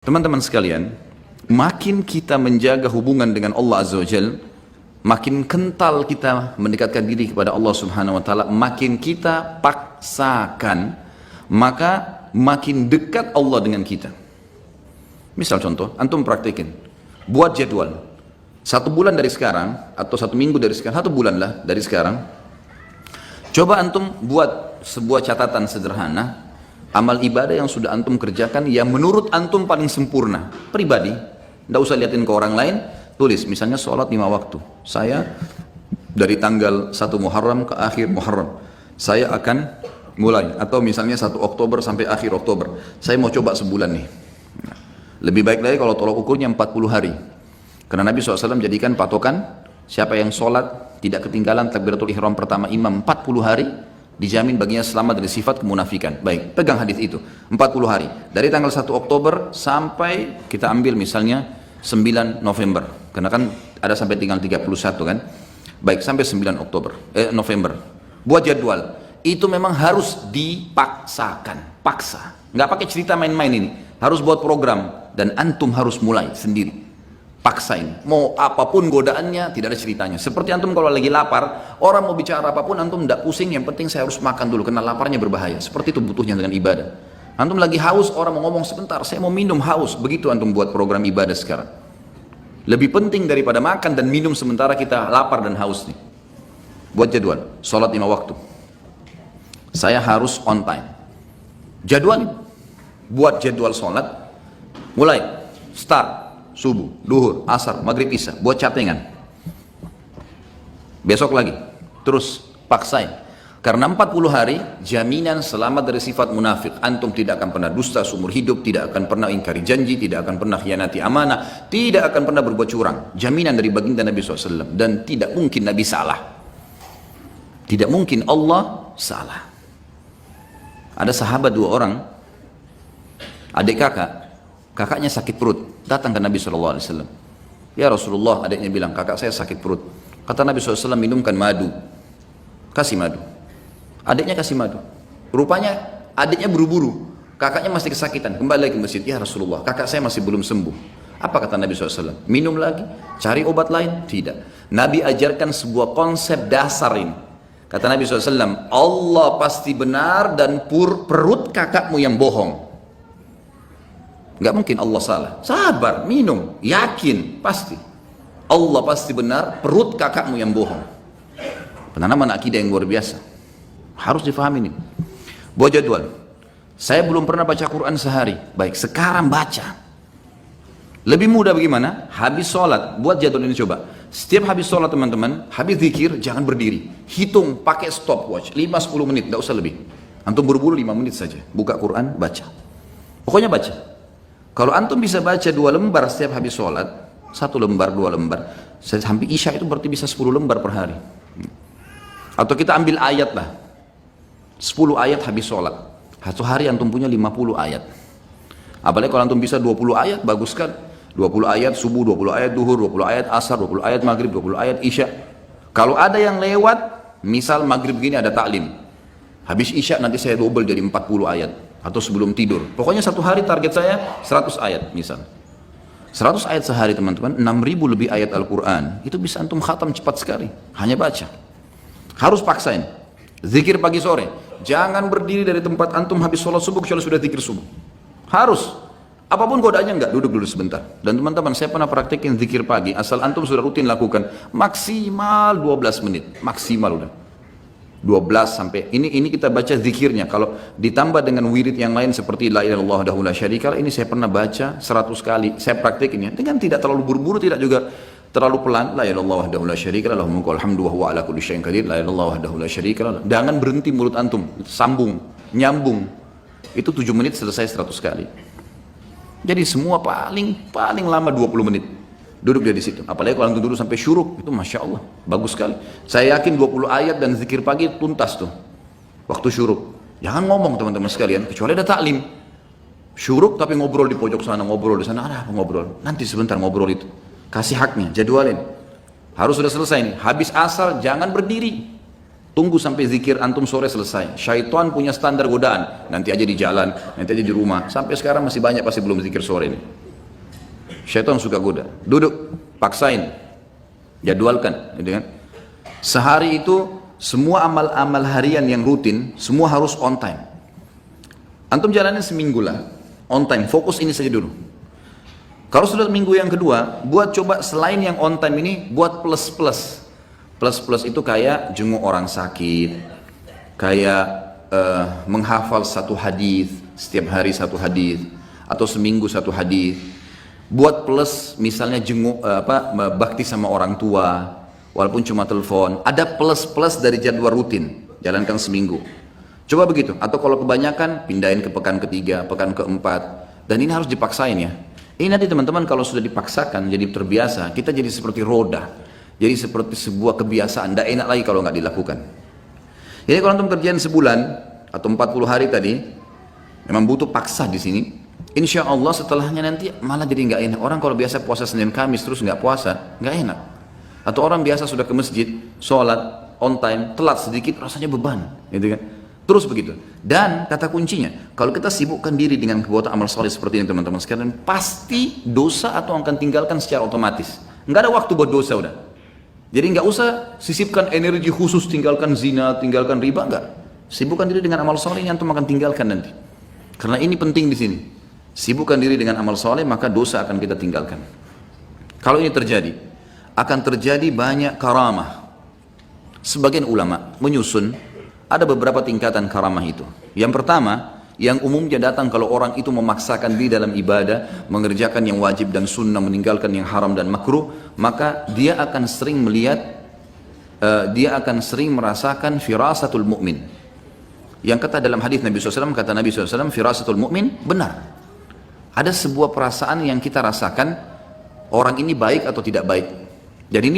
Teman-teman sekalian, makin kita menjaga hubungan dengan Allah Azza wa Jal, makin kental kita mendekatkan diri kepada Allah Subhanahu wa Ta'ala, makin kita paksakan, maka makin dekat Allah dengan kita. Misal contoh, antum praktekin, buat jadwal 1 bulan dari sekarang, atau 1 minggu dari sekarang, 1 bulan lah dari sekarang, coba antum buat sebuah catatan sederhana amal ibadah yang sudah antum kerjakan yang menurut antum paling sempurna pribadi, tidak usah liatin ke orang lain. Tulis misalnya sholat 5 waktu, saya dari tanggal 1 Muharram ke akhir Muharram saya akan mulai, atau misalnya 1 Oktober sampai akhir Oktober saya mau coba sebulan nih. Lebih baik lagi kalau tolak ukurnya 40 hari, karena Nabi SAW jadikan patokan siapa yang sholat tidak ketinggalan takbiratul ihram pertama imam 40 hari, dijamin baginya selamat dari sifat kemunafikan. Baik, pegang hadis itu 40 hari dari tanggal 1 Oktober sampai kita ambil misalnya 9 November, karena kan ada sampai tinggal 31 kan. Baik, sampai 9 November buat jadwal. Itu memang harus dipaksakan, paksa, nggak pakai cerita main-main, ini harus buat program dan antum harus mulai sendiri. Paksain, mau apapun godaannya, tidak ada ceritanya. Seperti antum kalau lagi lapar, orang mau bicara apapun antum tidak pusing, yang penting saya harus makan dulu karena laparnya berbahaya. Seperti itu butuhnya dengan ibadah. Antum lagi haus, orang mau ngomong sebentar, saya mau minum, haus. Begitu antum buat program ibadah sekarang. Lebih penting daripada makan dan minum sementara kita lapar dan haus nih. Buat jadwal, sholat 5 waktu. Saya harus on time. Jadwal, buat jadwal sholat, mulai, start. Subuh, duhur, asar, maghrib, isya, buat catengan. Besok lagi, terus paksain. Karena 40 hari jaminan selamat dari sifat munafik. Antum tidak akan pernah dusta seumur hidup, tidak akan pernah ingkari janji, tidak akan pernah khianati amanah, tidak akan pernah berbuat curang. Jaminan dari baginda Nabi SAW. Dan tidak mungkin Nabi salah. Tidak mungkin Allah salah. Ada sahabat 2 orang, adik kakaknya sakit perut, datang ke Nabi SAW. Ya Rasulullah, adiknya bilang, kakak saya sakit perut. Kata Nabi SAW, minumkan madu, kasih madu. Adiknya kasih madu. Rupanya adiknya buru-buru, kakaknya masih kesakitan, kembali lagi ke masjid. Ya Rasulullah, kakak saya masih belum sembuh. Apa kata Nabi SAW? Minum lagi, cari obat lain? Tidak. Nabi ajarkan sebuah konsep dasar ini. Kata Nabi SAW, Allah pasti benar dan perut kakakmu yang bohong. Gak mungkin Allah salah. Sabar, minum, yakin, pasti Allah pasti benar, perut kakakmu yang bohong. Penanaman akidah yang luar biasa, harus difahami ini. Buat jadwal, saya belum pernah baca Quran sehari. Baik, sekarang baca. Lebih mudah bagaimana? Habis sholat, buat jadwal ini coba. Setiap habis sholat teman-teman, habis zikir, jangan berdiri, hitung pakai stopwatch 5-10 menit, tidak usah lebih. Antum buru-buru 5 menit saja, buka Quran, baca. Pokoknya baca. Kalau antum bisa baca 2 lembar setiap habis sholat, 1 lembar, 2 lembar, sampai isya itu berarti bisa 10 lembar per hari. Atau kita ambil ayat lah, 10 ayat habis sholat. 1 hari antum punya 50 ayat. Apalagi kalau antum bisa 20 ayat, bagus kan? 20 ayat subuh, 20 ayat duhur, 20 ayat asar, 20 ayat maghrib, 20 ayat isya. Kalau ada yang lewat, misal maghrib gini ada taklim, habis isya nanti saya double jadi 40 ayat. Atau sebelum tidur. Pokoknya 1 hari target saya 100 ayat misal. 100 ayat sehari teman-teman, 6.000 lebih ayat Al-Quran. Itu bisa antum khatam cepat sekali. Hanya baca. Harus paksain. Zikir pagi sore. Jangan berdiri dari tempat antum habis sholat subuh kecuali sudah zikir subuh. Harus. Apapun godaannya enggak, duduk dulu sebentar. Dan teman-teman, saya pernah praktekin zikir pagi. Asal antum sudah rutin lakukan. Maksimal 12 menit. Maksimal udah. 12 sampai ini kita baca zikirnya. Kalau ditambah dengan wirid yang lain seperti la ilaha illallah wahdahu la syarika, ini saya pernah baca 100 kali. Saya praktekinnya dengan tidak terlalu buru-buru, tidak juga terlalu pelan. La ilaha illallah wahdahu la syarika lahul mulku wal hamdu wa huwa ala kulli syai'in qadir. La ilaha illallah wahdahu la syarika. Jangan berhenti mulut antum, sambung, nyambung. Itu 7 menit selesai 100 kali. Jadi semua paling lama 20 menit. Duduk dia di situ. Apalagi kalau antum duduk sampai syuruk, itu masya Allah, bagus sekali. Saya yakin 20 ayat dan zikir pagi tuntas tuh. Waktu syuruk. Jangan ngomong teman-teman sekalian, kecuali ada taklim. Syuruk tapi ngobrol di pojok sana, ngobrol di sana, ada apa ngobrol? Nanti sebentar ngobrol itu. Kasih haknya, jadwalin. Harus sudah selesai nih. Habis asar jangan berdiri. Tunggu sampai zikir antum sore selesai. Syaitan punya standar godaan. Nanti aja di jalan, nanti aja di rumah. Sampai sekarang masih banyak pasti belum zikir sore ini. Syaitan suka goda. Duduk, paksain, jadwalkan, gitu kan? Sehari itu semua amal-amal harian yang rutin, semua harus on time. Antum jalanin seminggu lah, on time. Fokus ini saja dulu. Kalau sudah minggu yang kedua, buat coba selain yang on time ini, buat plus-plus. Plus-plus itu kayak jenguk orang sakit, kayak menghafal satu hadis, setiap hari satu hadis, atau seminggu satu hadis. Buat plus misalnya jenguk bakti sama orang tua, walaupun cuma telepon. Ada plus-plus dari jadwal rutin, jalankan seminggu. Coba begitu. Atau kalau kebanyakan, pindahin ke pekan ketiga, pekan keempat. Dan ini harus dipaksain ya. Ini nanti teman-teman kalau sudah dipaksakan, jadi terbiasa, kita jadi seperti roda. Jadi seperti sebuah kebiasaan, tidak enak lagi kalau nggak dilakukan. Jadi kalau antum kerjaan sebulan atau 40 hari tadi, memang butuh paksa di sini. Insya Allah setelahnya nanti malah jadi nggak enak. Orang kalau biasa puasa Senin Kamis terus nggak puasa, nggak enak. Atau orang biasa sudah ke masjid, sholat on time, telat sedikit rasanya beban, gitu kan? Terus begitu. Dan kata kuncinya, kalau kita sibukkan diri dengan perbuatan amal soleh seperti ini teman-teman sekalian, pasti dosa atau akan tinggalkan secara otomatis. Nggak ada waktu buat dosa udah. Jadi nggak usah sisipkan energi khusus, tinggalkan zina, tinggalkan riba, nggak. Sibukkan diri dengan amal soleh yang antum akan tinggalkan nanti. Karena ini penting di sini. Sibukkan diri dengan amal soleh, maka dosa akan kita tinggalkan. Kalau ini terjadi, akan terjadi banyak karamah. Sebagian ulama menyusun ada beberapa tingkatan karamah itu. Yang pertama, yang umumnya datang kalau orang itu memaksakan diri dalam ibadah, mengerjakan yang wajib dan sunnah, meninggalkan yang haram dan makruh, maka dia akan sering melihat, dia akan sering merasakan firasatul mu'min. Yang kata dalam hadis Nabi SAW, kata Nabi SAW, firasatul mu'min benar. Ada sebuah perasaan yang kita rasakan, orang ini baik atau tidak baik. Jadi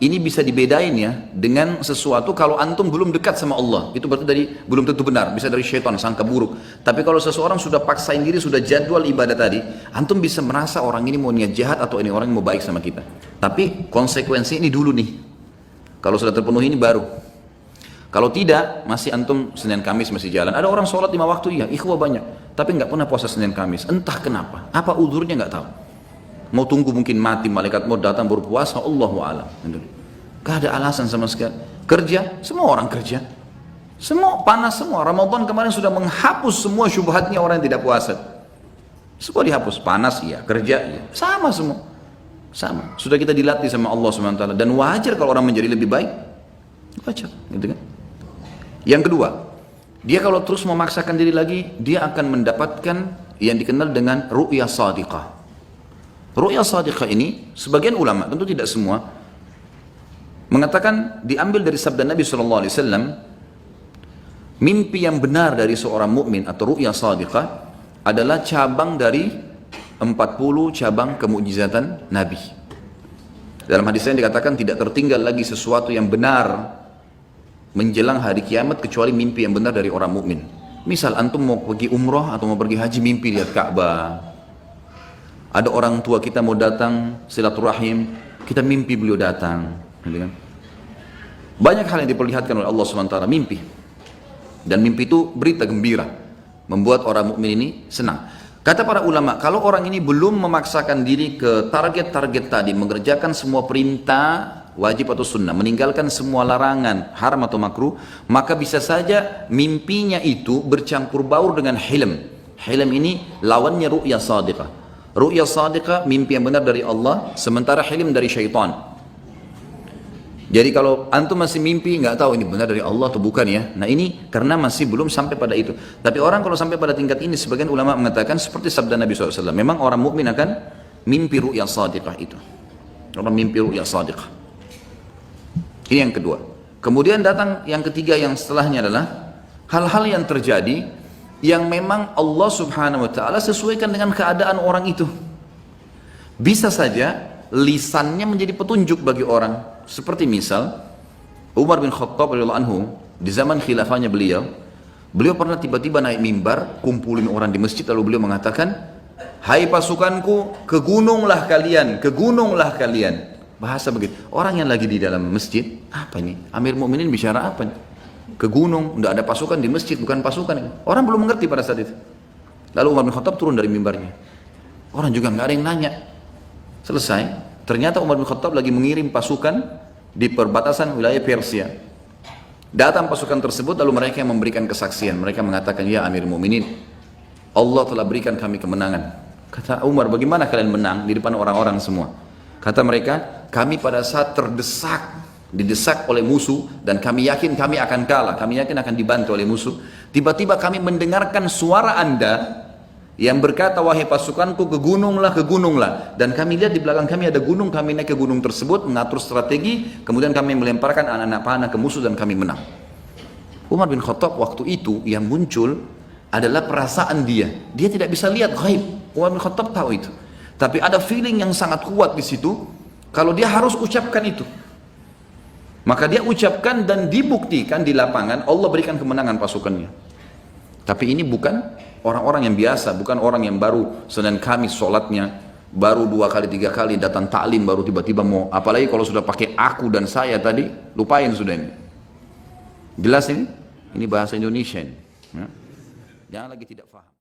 ini bisa dibedain ya dengan sesuatu kalau antum belum dekat sama Allah, itu berarti belum tentu benar, bisa dari syaitan, sangka buruk. Tapi kalau seseorang sudah paksain diri, sudah jadwal ibadah tadi, antum bisa merasa orang ini mau niat jahat atau ini orang yang mau baik sama kita. Tapi konsekuensi ini dulu nih. Kalau sudah terpenuhi ini baru. Kalau tidak, masih antum Senin Kamis masih jalan. Ada orang sholat 5 waktu, ya ikhwah banyak, tapi nggak pernah puasa Senin Kamis. Entah kenapa, apa udurnya nggak tahu. Mau tunggu mungkin mati, malaikat mau datang baru puasa, Allahu a'lam. Gak ada alasan sama sekali. Kerja, semua orang kerja. Semua panas semua. Ramadan kemarin sudah menghapus semua syubhatnya orang yang tidak puasa. Semua dihapus. Panas iya, kerja iya. Sama semua. Sama. Sudah kita dilatih sama Allah SWT. Dan wajar kalau orang menjadi lebih baik. Wajar. Gitu kan? Yang kedua, dia kalau terus memaksakan diri lagi, dia akan mendapatkan yang dikenal dengan ru'yah sadiqah. Ru'yah sadiqah ini, sebagian ulama, tentu tidak semua, mengatakan diambil dari sabda Nabi SAW, mimpi yang benar dari seorang mukmin atau ru'yah sadiqah adalah cabang dari 40 cabang kemukjizatan Nabi. Dalam hadis yang dikatakan tidak tertinggal lagi sesuatu yang benar menjelang hari kiamat kecuali mimpi yang benar dari orang mukmin. Misal antum mau pergi umroh atau mau pergi haji, mimpi lihat Ka'bah. Ada orang tua kita mau datang silaturahim, kita mimpi beliau datang. Banyak hal yang diperlihatkan oleh Allah SWT, mimpi. Dan mimpi itu berita gembira, membuat orang mukmin ini senang. Kata para ulama, kalau orang ini belum memaksakan diri ke target-target tadi, mengerjakan semua perintah wajib atau sunnah, meninggalkan semua larangan haram atau makruh, maka bisa saja mimpinya itu bercampur baur dengan hilm. Hilm ini lawannya ru'yah sadiqah. Ru'yah sadiqah mimpi yang benar dari Allah, sementara hilm dari syaitan. Jadi kalau antum masih mimpi nggak tahu ini benar dari Allah atau bukan ya. Nah ini karena masih belum sampai pada itu. Tapi orang kalau sampai pada tingkat ini, sebagian ulama mengatakan seperti sabda Nabi SAW. Memang orang mukmin akan mimpi ru'yah sadiqah itu. Orang mimpi ru'yah sadiqah. Ini yang kedua. Kemudian datang yang ketiga, yang setelahnya adalah hal-hal yang terjadi yang memang Allah Subhanahu wa Ta'ala sesuaikan dengan keadaan orang itu. Bisa saja lisannya menjadi petunjuk bagi orang. Seperti misal Umar bin Khattab radhiyallahu anhu di zaman khilafahnya beliau pernah tiba-tiba naik mimbar, kumpulin orang di masjid, lalu beliau mengatakan, "Hai pasukanku, ke gununglah kalian, ke gununglah kalian." Bahasa begitu. Orang yang lagi di dalam masjid, apa ini? Amir Mukminin bicara apa nih? ke gunung, tidak ada pasukan di masjid, bukan pasukan. Orang belum mengerti pada saat itu. Lalu Umar bin Khattab turun dari mimbarnya. Orang juga nggak ada yang nanya. Selesai. Ternyata Umar bin Khattab lagi mengirim pasukan di perbatasan wilayah Persia. Datang pasukan tersebut, lalu mereka yang memberikan kesaksian. Mereka mengatakan, ya Amir Mu'minin, Allah telah berikan kami kemenangan. Kata Umar, bagaimana kalian menang di depan orang-orang semua? Kata mereka, kami pada saat didesak oleh musuh, dan kami yakin kami akan kalah, kami yakin akan dibantu oleh musuh. Tiba-tiba kami mendengarkan suara Anda yang berkata, wahai pasukanku, ke gununglah. Dan kami lihat di belakang kami ada gunung, kami naik ke gunung tersebut, mengatur strategi, kemudian kami melemparkan anak-anak panah ke musuh dan kami menang. Umar bin Khattab waktu itu yang muncul adalah perasaan dia tidak bisa lihat ghaib. Umar bin Khattab tahu itu, tapi ada feeling yang sangat kuat di situ, kalau dia harus ucapkan itu. Maka dia ucapkan dan dibuktikan di lapangan, Allah berikan kemenangan pasukannya. Tapi ini bukan orang-orang yang biasa, bukan orang yang baru Senin Kamis sholatnya, baru 2 kali 3 kali datang taklim, baru tiba-tiba mau, apalagi kalau sudah pakai aku dan saya tadi, lupain sudah ini. Jelas ini? Ini bahasa Indonesia ini. Ya. Jangan lagi tidak paham.